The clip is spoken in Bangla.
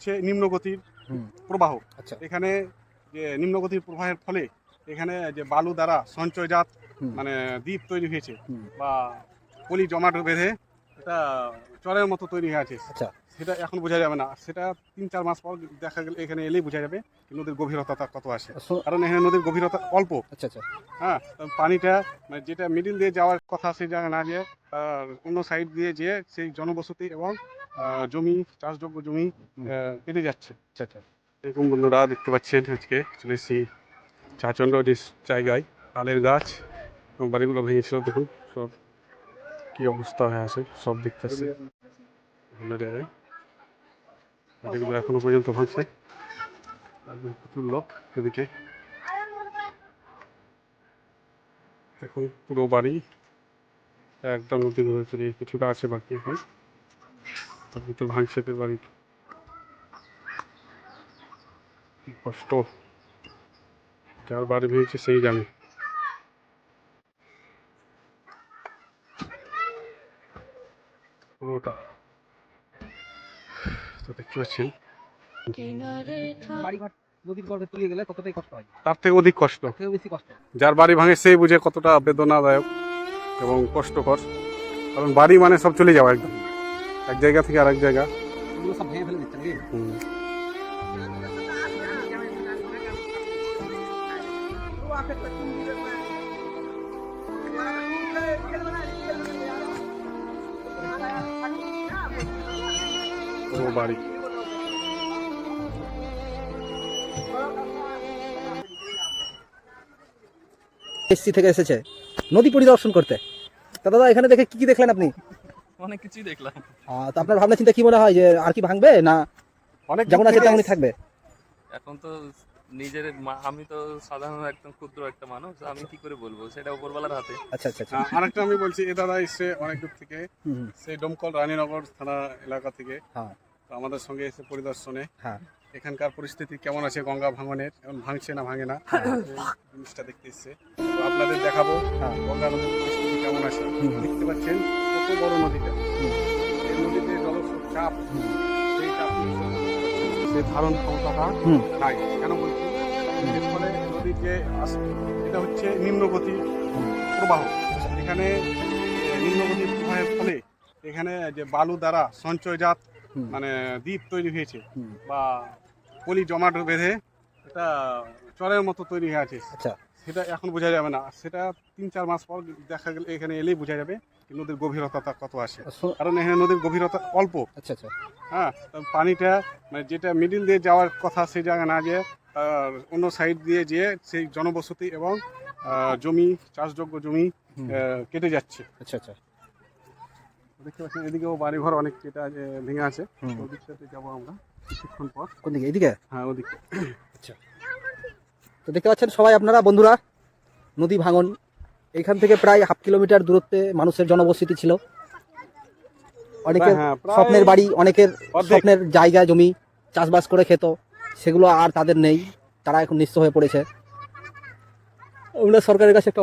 হচ্ছে নিম্নগতির প্রবাহ। আচ্ছা। এখানে যে নিম্নগতির প্রবাহের ফলে এখানে যে বালু দ্বারা সঞ্চয়জাত মানে দ্বীপ তৈরি হয়েছে বা পলি জমাট বেঁধে এটা চরের মতো তৈরি হয়ে আছে। আচ্ছা। সেটা এখন বোঝা যাবে না, সেটা 3-4 মাস পর দেখা গেলে এখানে এলেই বোঝা যাবে নদীর গভীরতা কত আসে, কারণ এখানে নদীর গভীরতা অল্প। আচ্ছা আচ্ছা। হ্যাঁ, পানিটা মানে যেটা মিডিল দিয়ে যাওয়ার কথা সেই জায়গায় না গিয়ে অন্য সাইড দিয়ে যেয়ে সেই জনবসতি এবং জমি, চাষযোগ্য জমি কেটে যাচ্ছে। আচ্ছা আচ্ছা। এরকম বন্ধুরা দেখতে পাচ্ছেন আজকে চলে এসেছি চাচন্ড জায়গায়, তালের গাছ এবং বাড়িগুলো ভেঙেছিল, দেখুন সব কি অবস্থা হয়ে আছে, সব দেখতেছে বিভিন্ন জায়গায়। বাড়িগুলো এখনো পর্যন্ত ভাঙছে, প্রচুর লোক এদিকে। এখন পুরো বাড়ি একদম নদীর ভিতরে, কিছুটা আছে বাকি এখন, তার ভিতর ভাঙছে বাড়ি। কষ্ট, যার বাড়ি ভেঙেছে সেই জানে। পুরোটা তো দেখতে পাচ্ছেন, বাড়িঘর নদীর গর্ভে তলিয়ে গেলে কতটাই কষ্ট হয়, তার থেকে অধিক কষ্ট, তার বেশি কষ্ট। যার বাড়ি ভাঙে সেই বুঝে কতটা বেদনাদায়ক এবং কষ্টকর, কারণ বাড়ি মানে সব চলে যাওয়া একদম এক জায়গা থেকে আরেক জায়গা। এগুলো সব ভেঙে ফেলে দিচ্ছে নাকি? পুরো বাড়ি এসসি থেকে এসেছে নদী পরিদর্শন করতে। তা দাদা এখানে দেখে কি কি দেখলেন আপনি? অনেক কিছুই দেখলাম। তো আপনার ভাবনা চিন্তা কি মনে হয় যে আর কি ভাঙবে না অনেক যেমন আছে তেমনই থাকবে? এখন তো নিজের আমি তো সাধারণ একদম ক্ষুদ্র একটা মানুষ, আমি কি করে বলবো, সেটা উপরওয়ালার হাতে। আচ্ছা আচ্ছা আচ্ছা। আরেকটা আমি বলছি, এ দাদা এসে অনেক দূর থেকে, সেই ডোমকল রানীনগর থানা এলাকা থেকে, হ্যাঁ তো আমাদের সঙ্গে এসে পরিদর্শনে হ্যাঁ। এখানকার পরিস্থিতি কেমন আছে, গঙ্গা ভাঙনের এখন ভাঙছে না ভাঙে না এই জিনিসটা দেখতে এসছে। তো আপনাদের দেখাবো গঙ্গা নদীর পরিস্থিতি কেমন আছে। দেখতে পাচ্ছেন কত বড় নদীটা, এই নদীতে জলস্রোত চাপ, সেই চাপ সেই ধারণ ক্ষমতাটা নাই। কেন বলছি, এর ফলে নদীর যে এটা হচ্ছে নিম্নগতির প্রবাহ। এখানে নিম্নগতির প্রবাহের ফলে এখানে যে বালু দ্বারা সঞ্চয়জাত মানে দ্বীপ তৈরি হয়েছে বা পলি জমাট বেঁধে এটা চরের মতো তৈরি হয়ে আছে। আচ্ছা। সেটা এখন বোঝা যাবে না, সেটা 3-4 মাস পর দেখা গেলে এখানে এলেই বোঝা যাবে নদীর গভীরতা কত আসে, কারণ এখানে নদীর গভীরতা অল্প। আচ্ছা আচ্ছা। হ্যাঁ, পানিটা মানে যেটা মিডিল দিয়ে যাওয়ার কথা সেই জায়গায় না গিয়ে অন্য সাইড দিয়ে যেয়ে সেই জনবসতি এবং জমি, চাষযোগ্য জমি কেটে যাচ্ছে। আচ্ছা আচ্ছা। দেখতে পাচ্ছেন এদিকেও বাড়িঘর অনেক কেটে ভেঙে আছে, ওদিকটাতে যাবো আমরা কিছুক্ষণ পর। কোন দিকে? এদিকে? হ্যাঁ, ওদিকে। আচ্ছা। তো দেখতে পাচ্ছেন সবাই আপনারা বন্ধুরা, নদী ভাঙন এখান থেকে প্রায় 1/2 কিলোমিটার দূরত্বে মানুষের জনবসতি ছিল। অনেকের স্বপ্নের বাড়ি, অনেকের স্বপ্নের জায়গা জমি চাষবাস করে খেত, সেগুলো আর তাদের নেই, তারা এখন নিঃস্ব হয়ে পড়েছে। আমরা সরকারের কাছে একটা